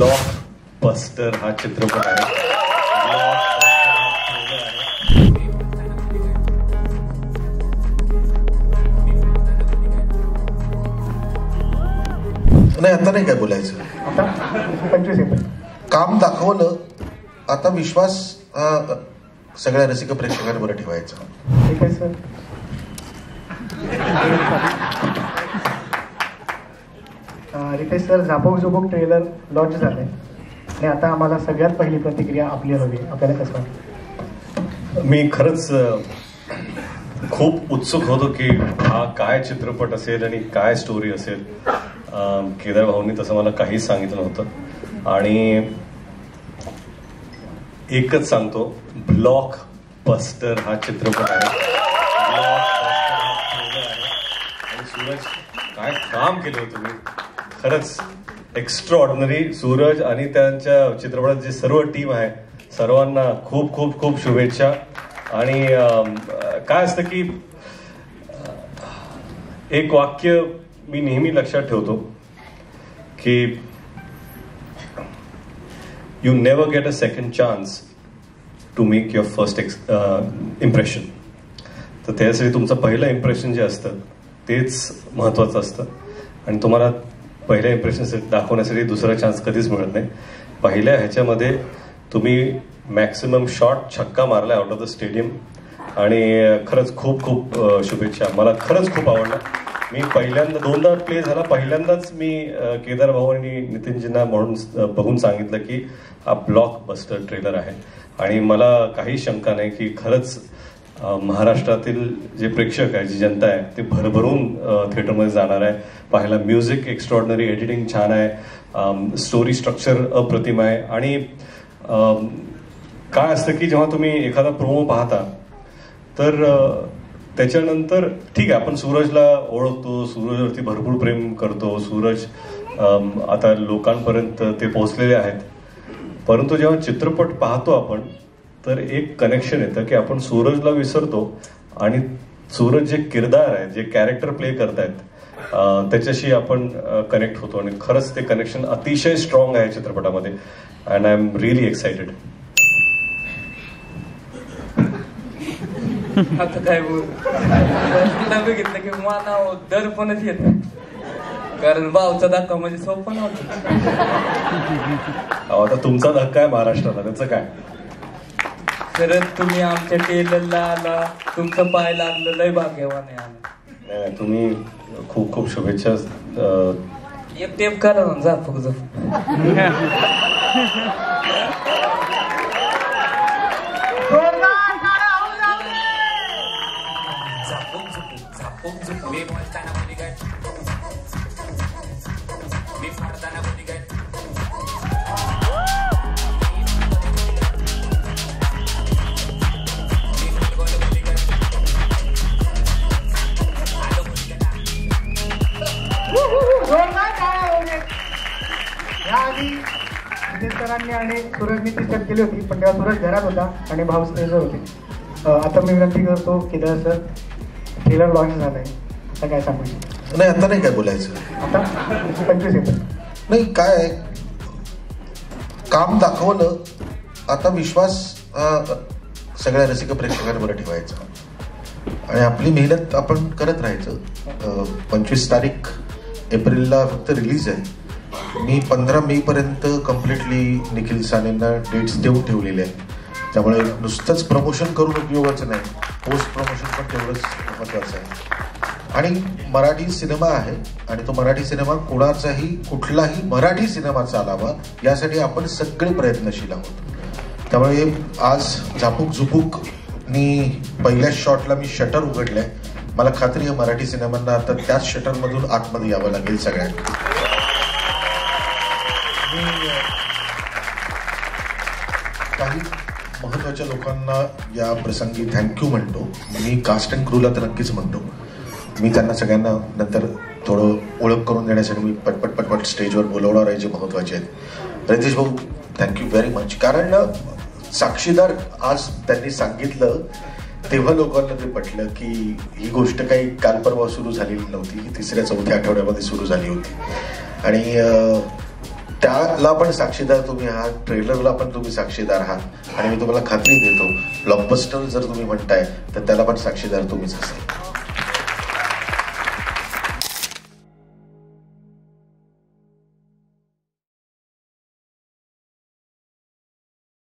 Blockbuster हा चित्रपट आहे. नाही आता नाही काय बोलायचं. आता 25 एप्रिल काम दाखवलं, आता विश्वास सगळ्या रसिक प्रेक्षकांवर ठेवायचा. ठीक आहे sir. Ritesh sir, Jhapuk Jhupuk trailer launch झालंय आणि आता आम्हाला सगळ्यात पहिली प्रतिक्रिया आपली हवी. आपल्याला कसं वाटतं? मी खरंच खूप उत्सुक होतो की हा काय चित्रपट असेल आणि काय स्टोरी असेल. केदार भाऊंनी तसं मला काहीच सांगितलं नव्हतं आणि एकच सांगतो, ब्लॉकबस्टर हा चित्रपट आहे. आणि सूरज, काय काम केलं तुम्ही, खरंच एक्स्ट्रा ऑर्डिनरी. सूरज आणि त्यांच्या चित्रपटात जे सर्व टीम आहे सर्वांना खूप खूप खूप शुभेच्छा. आणि काय असतं की एक वाक्य मी नेहमी लक्षात ठेवतो की you never get a second chance to make your first impression. तर त्यासाठी तुमचं पहिलं इम्प्रेशन जे असतं तेच महत्त्वाचं असतं आणि तुम्हाला पहिल्या इम्प्रेशन दाखवण्यासाठी दुसरा चान्स कधीच मिळत नाही. पहिल्या ह्याच्यामध्ये तुम्ही मॅक्सिमम शॉट छक्का मारला आउट ऑफ द स्टेडियम आणि खरंच खूप खूप शुभेच्छा. मला खरंच खूप आवडलं. मी पहिल्यांदा, दोनदा प्ले झाला, पहिल्यांदाच मी केदार भाऊ आणि नितीनजींना म्हणून बघून सांगितलं की हा ब्लॉकबस्टर ट्रेलर आहे. आणि मला काही शंका नाही की खरंच महाराष्ट्रातील जे प्रेक्षक आहे, जी जनता आहे, ते भरभरून थिएटरमध्ये जाणार आहे पाहायला. म्युझिक एक्स्ट्रॉर्डिनरी, एडिटिंग छान आहे, स्टोरी स्ट्रक्चर अप्रतिम आहे. आणि काय असतं की जेव्हा तुम्ही एखादा प्रोमो पाहता तर त्याच्यानंतर ठीक आहे, आपण सूरजला ओळखतो, सूरजवरती भरपूर प्रेम करतो, सूरज आता लोकांपर्यंत ते पोहोचलेले आहेत. परंतु जेव्हा चित्रपट पाहतो आपण तर एक कनेक्शन येतं की आपण सूरजला विसरतो आणि सूरज जे किरदार आहे, जे कॅरेक्टर प्ले करतायत त्याच्याशी आपण कनेक्ट होतो. आणि खरंच ते कनेक्शन अतिशय स्ट्रॉंग आहे चित्रपटामध्ये. And I am really excited. आता काय बोल, बघितलं की मला दर्पणच येत नाही, कारण भावचा धक्का म्हणजे सोपं नव्हतं. आता तुमचा धक्का आहे महाराष्ट्राला, त्याचं काय? तर तुम्ही आमच्या टेलरला आला, तुमचं पाय लागलं, लय भाग्यवान आहे आम्ही. नाही, तुम्ही खूप खूप शुभेच्छा. एक टेप करा ना, जा फक्त सरांनी आणि सूरजनी ती स्टेप केली होती, पण तेव्हा सूरज घरात होता आणि भाऊ स्टेजवर होते. आता मी विनंती करतो केदार सर, ट्रेलर लॉन्च झालाय, आता काय सांगू? नाही आता नाही काय बोलायचं. आता 25 एप्रिल नाही, काय काम दाखवलं, आता विश्वास सगळ्या रसिक प्रेक्षकांवर ठेवायचा आणि आपली मेहनत आपण करत राहायचं. 25 तारीख एप्रिलला फक्त रिलीज आहे. मी 15 मे पर्यंत कम्प्लिटली निखिल सानेंना डेट्स देऊन ठेवलेले आहे. त्यामुळे नुसतंच प्रमोशन करून उपयोगाचं नाही, पोस्ट प्रमोशन पण तेवढंच महत्त्वाचं आहे. आणि मराठी सिनेमा आहे आणि तो मराठी सिनेमा कुठलाही मराठी सिनेमा चालावा यासाठी आपण सगळे प्रयत्नशील आहोत. त्यामुळे आज झापूक झुपूकनी पहिल्याच शॉटला मी शटर उघडलंय. मला खात्री आहे मराठी सिनेमांना आता त्याच शटरमधून आतमध्ये यावं लागेल सगळ्यांना. काही महत्त्वाच्या लोकांना या प्रसंगी थँक्यू म्हणतो. मी कास्ट अँड क्रूला तर नक्कीच म्हणतो. मी त्यांना सगळ्यांना नंतर थोडं ओळख करून देण्यासाठी मी पटपट स्टेजवर बोलवणार आहे जे महत्त्वाचे आहेत. रितेश भाऊ, थँक्यू व्हेरी मच. कारण साक्षीदार आज त्यांनी सांगितलं तेव्हा लोकांना ते पटलं की ही गोष्ट काही काल परवा सुरू झालेली नव्हती, ही 3-4 आठवड्यामध्ये सुरू झाली होती. आणि त्याला पण साक्षीदार तुम्ही आहात, ट्रेलरला पण तुम्ही साक्षीदार आहात आणि मी तुम्हाला खात्री देतो ब्लॉकबस्टर जर तुम्ही म्हणताय तर त्याला पण साक्षीदार तुम्हीच असाल.